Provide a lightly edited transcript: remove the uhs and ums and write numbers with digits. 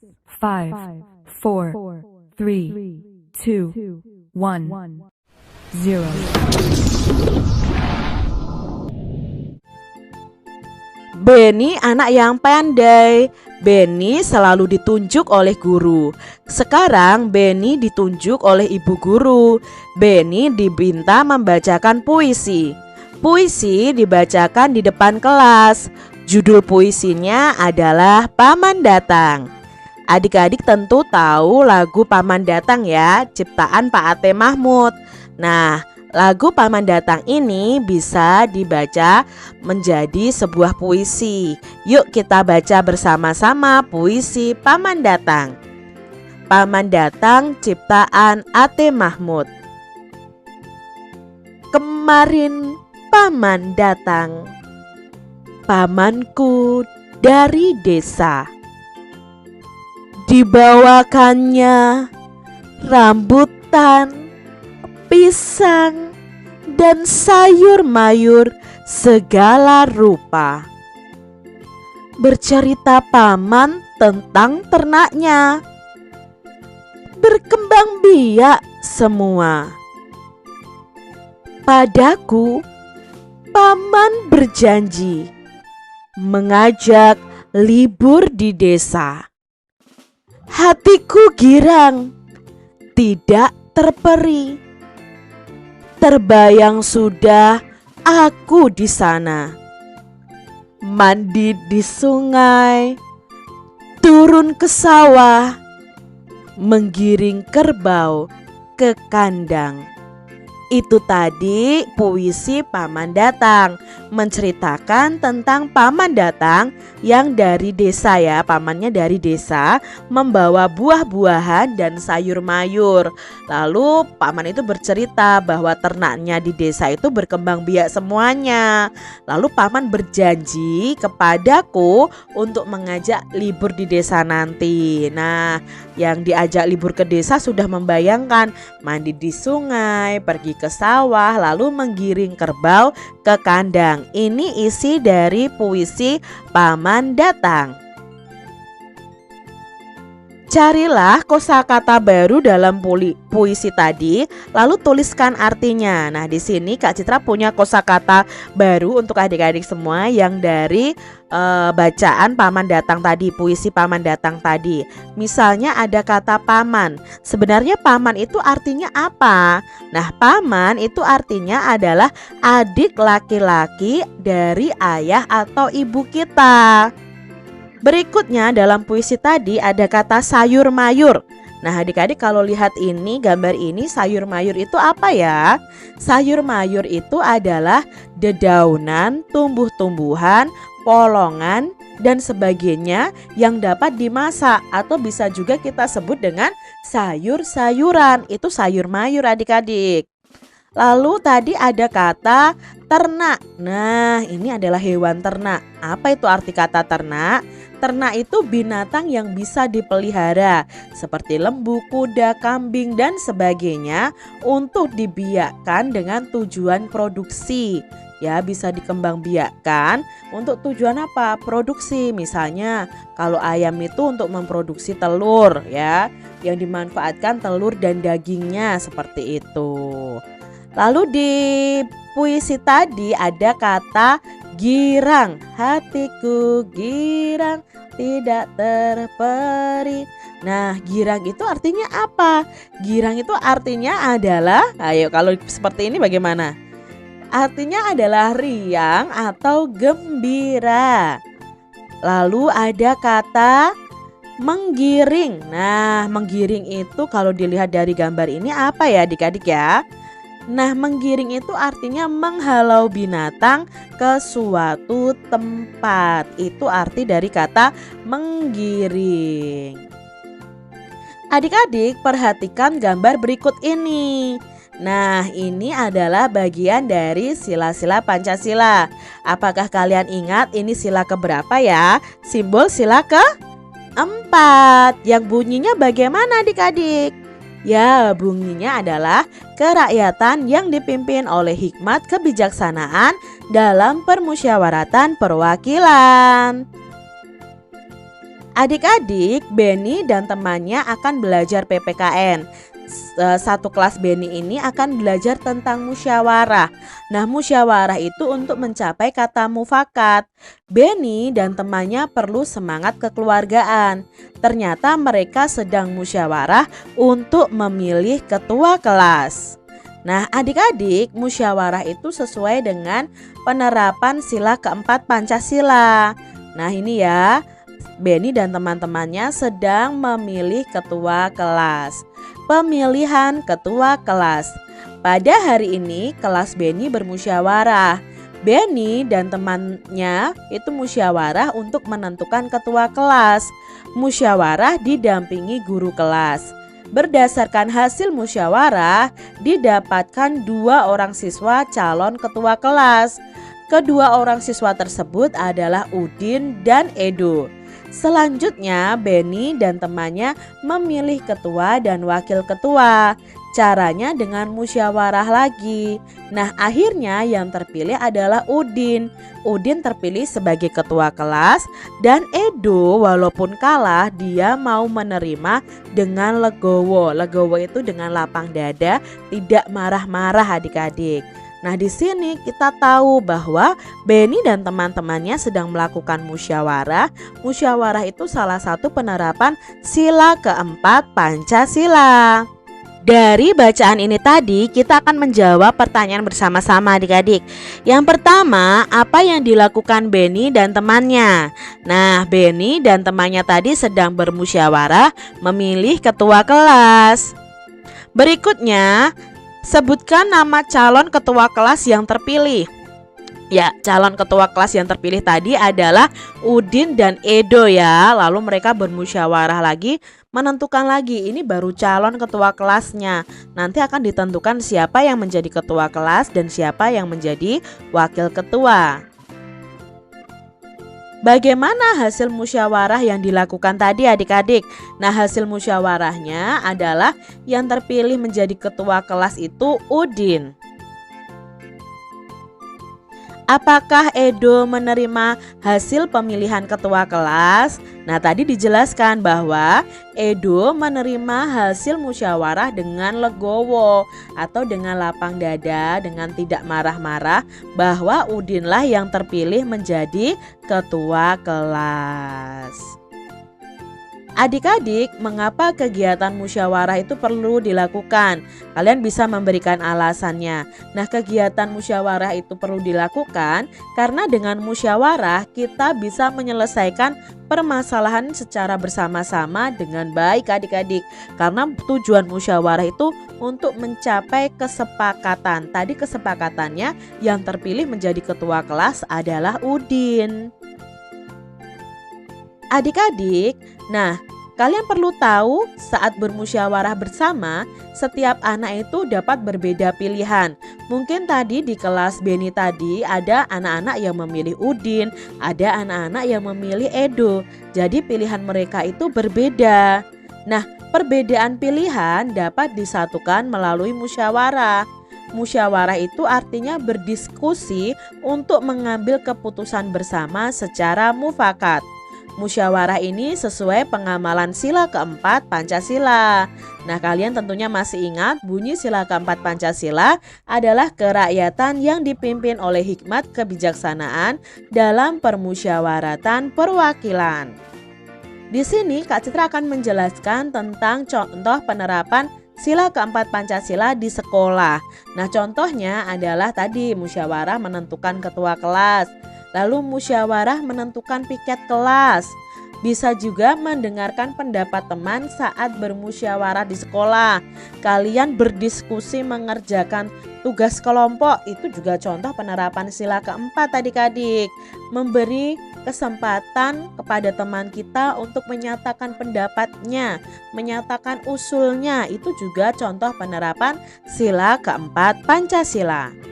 5, 4, 3, 2, 1, 0. Benny anak yang pandai. Benny selalu ditunjuk oleh guru. Sekarang Benny ditunjuk oleh ibu guru. Benny diminta membacakan puisi. Puisi dibacakan di depan kelas. Judul puisinya adalah Paman Datang. Adik-adik tentu tahu lagu Paman Datang ya, ciptaan Pak Ate Mahmud. Nah, lagu Paman Datang ini bisa dibaca menjadi sebuah puisi. Yuk kita baca bersama-sama puisi Paman Datang. Paman Datang ciptaan Ate Mahmud. Kemarin Paman datang, pamanku dari desa. Dibawakannya rambutan, pisang, dan sayur mayur segala rupa. Bercerita paman tentang ternaknya. Berkembang biak semua. Padaku, paman berjanji mengajak libur di desa. Hatiku girang, tidak terperi. Terbayang sudah aku di sana. Mandi di sungai, turun ke sawah, menggiring kerbau ke kandang. Itu tadi puisi Paman Datang, menceritakan tentang Paman Datang yang dari desa ya, pamannya dari desa, membawa buah-buahan dan sayur mayur. Lalu paman itu bercerita bahwa ternaknya di desa itu berkembang biak semuanya. Lalu paman berjanji kepadaku untuk mengajak libur di desa nanti. Nah, yang diajak libur ke desa sudah membayangkan mandi di sungai, pergi ke sawah, lalu menggiring kerbau ke kandang. Ini isi dari puisi Paman Datang. Carilah kosakata baru dalam puisi tadi, lalu tuliskan artinya. Nah, di sini Kak Citra punya kosakata baru untuk adik-adik semua yang dari bacaan Paman Datang tadi, puisi Paman Datang tadi. Misalnya ada kata paman. Sebenarnya paman itu artinya apa? Nah, paman itu artinya adalah adik laki-laki dari ayah atau ibu kita. Berikutnya dalam puisi tadi ada kata sayur mayur. Nah, adik-adik kalau lihat ini, gambar ini, sayur mayur itu apa ya? Sayur mayur itu adalah dedaunan, tumbuh-tumbuhan, polongan, dan sebagainya yang dapat dimasak atau bisa juga kita sebut dengan sayur-sayuran. Itu sayur mayur adik-adik. Lalu tadi ada kata ternak. Nah, ini adalah hewan ternak. Apa itu arti kata ternak? Ternak itu binatang yang bisa dipelihara seperti lembu, kuda, kambing, dan sebagainya untuk dibiakkan dengan tujuan produksi. Ya, bisa dikembangbiakkan untuk tujuan apa? Produksi. Misalnya kalau ayam itu untuk memproduksi telur ya, yang dimanfaatkan telur dan dagingnya seperti itu. Lalu di puisi tadi ada kata girang. Hatiku girang, tidak terperi. Nah, girang itu artinya apa? Girang itu artinya adalah, ayo kalau seperti ini bagaimana? Artinya adalah riang atau gembira. Lalu ada kata menggiring. Nah, menggiring itu kalau dilihat dari gambar ini apa ya adik-adik ya? Nah, menggiring itu artinya menghalau binatang ke suatu tempat. Itu arti dari kata menggiring. Adik-adik perhatikan gambar berikut ini. Nah, ini adalah bagian dari sila-sila Pancasila. Apakah kalian ingat ini sila keberapa ya? Simbol sila keempat. Yang bunyinya bagaimana adik-adik? Ya, bunyinya adalah kerakyatan yang dipimpin oleh hikmat kebijaksanaan dalam permusyawaratan perwakilan. Adik-adik, Beni dan temannya akan belajar PPKN. Satu kelas Beni ini akan belajar tentang musyawarah. Nah, musyawarah itu untuk mencapai kata mufakat. Beni dan temannya perlu semangat kekeluargaan. Ternyata mereka sedang musyawarah untuk memilih ketua kelas. Nah, adik-adik, musyawarah itu sesuai dengan penerapan sila keempat Pancasila. Nah, ini ya, Beni dan teman-temannya sedang memilih ketua kelas. Pemilihan ketua kelas. Pada hari ini kelas Beni bermusyawarah. Beni dan temannya itu musyawarah untuk menentukan ketua kelas. Musyawarah didampingi guru kelas. Berdasarkan hasil musyawarah, didapatkan 2 orang siswa calon ketua kelas. Kedua orang siswa tersebut adalah Udin dan Edo. Selanjutnya, Beni dan temannya memilih ketua dan wakil ketua. Caranya dengan musyawarah lagi. Nah, akhirnya yang terpilih adalah Udin. Udin terpilih sebagai ketua kelas dan Edo walaupun kalah dia mau menerima dengan legowo. Legowo itu dengan lapang dada, tidak marah-marah adik-adik. Nah, di sini kita tahu bahwa Beni dan teman-temannya sedang melakukan musyawarah. Musyawarah itu salah satu penerapan sila keempat Pancasila. Dari bacaan ini tadi kita akan menjawab pertanyaan bersama-sama adik-adik. Yang pertama, apa yang dilakukan Beni dan temannya? Nah, Beni dan temannya tadi sedang bermusyawarah memilih ketua kelas. Berikutnya, sebutkan nama calon ketua kelas yang terpilih. Ya, calon ketua kelas yang terpilih tadi adalah Udin dan Edo ya. Lalu mereka bermusyawarah lagi, menentukan lagi. Ini baru calon ketua kelasnya. Nanti akan ditentukan siapa yang menjadi ketua kelas dan siapa yang menjadi wakil ketua. Bagaimana hasil musyawarah yang dilakukan tadi adik-adik? Nah, hasil musyawarahnya adalah yang terpilih menjadi ketua kelas itu Udin. Apakah Edo menerima hasil pemilihan ketua kelas? Nah, tadi dijelaskan bahwa Edo menerima hasil musyawarah dengan legowo atau dengan lapang dada, dengan tidak marah-marah, bahwa Udinlah yang terpilih menjadi ketua kelas. Adik-adik, mengapa kegiatan musyawarah itu perlu dilakukan? Kalian bisa memberikan alasannya. Nah, kegiatan musyawarah itu perlu dilakukan karena dengan musyawarah kita bisa menyelesaikan permasalahan secara bersama-sama dengan baik adik-adik. Karena tujuan musyawarah itu untuk mencapai kesepakatan. Tadi kesepakatannya yang terpilih menjadi ketua kelas adalah Udin. Adik-adik, nah, kalian perlu tahu saat bermusyawarah bersama, setiap anak itu dapat berbeda pilihan. Mungkin tadi di kelas Beni tadi ada anak-anak yang memilih Udin, ada anak-anak yang memilih Edo. Jadi pilihan mereka itu berbeda. Nah, perbedaan pilihan dapat disatukan melalui musyawarah. Musyawarah itu artinya berdiskusi untuk mengambil keputusan bersama secara mufakat. Musyawarah ini sesuai pengamalan sila keempat Pancasila. Nah, kalian tentunya masih ingat bunyi sila keempat Pancasila adalah kerakyatan yang dipimpin oleh hikmat kebijaksanaan dalam permusyawaratan perwakilan. Di sini Kak Citra akan menjelaskan tentang contoh penerapan sila keempat Pancasila di sekolah. Nah, contohnya adalah tadi musyawarah menentukan ketua kelas. Lalu musyawarah menentukan piket kelas. Bisa juga mendengarkan pendapat teman saat bermusyawarah di sekolah. Kalian berdiskusi mengerjakan tugas kelompok, itu juga contoh penerapan sila keempat adik-adik. Memberi kesempatan kepada teman kita untuk menyatakan pendapatnya, menyatakan usulnya, itu juga contoh penerapan sila keempat Pancasila.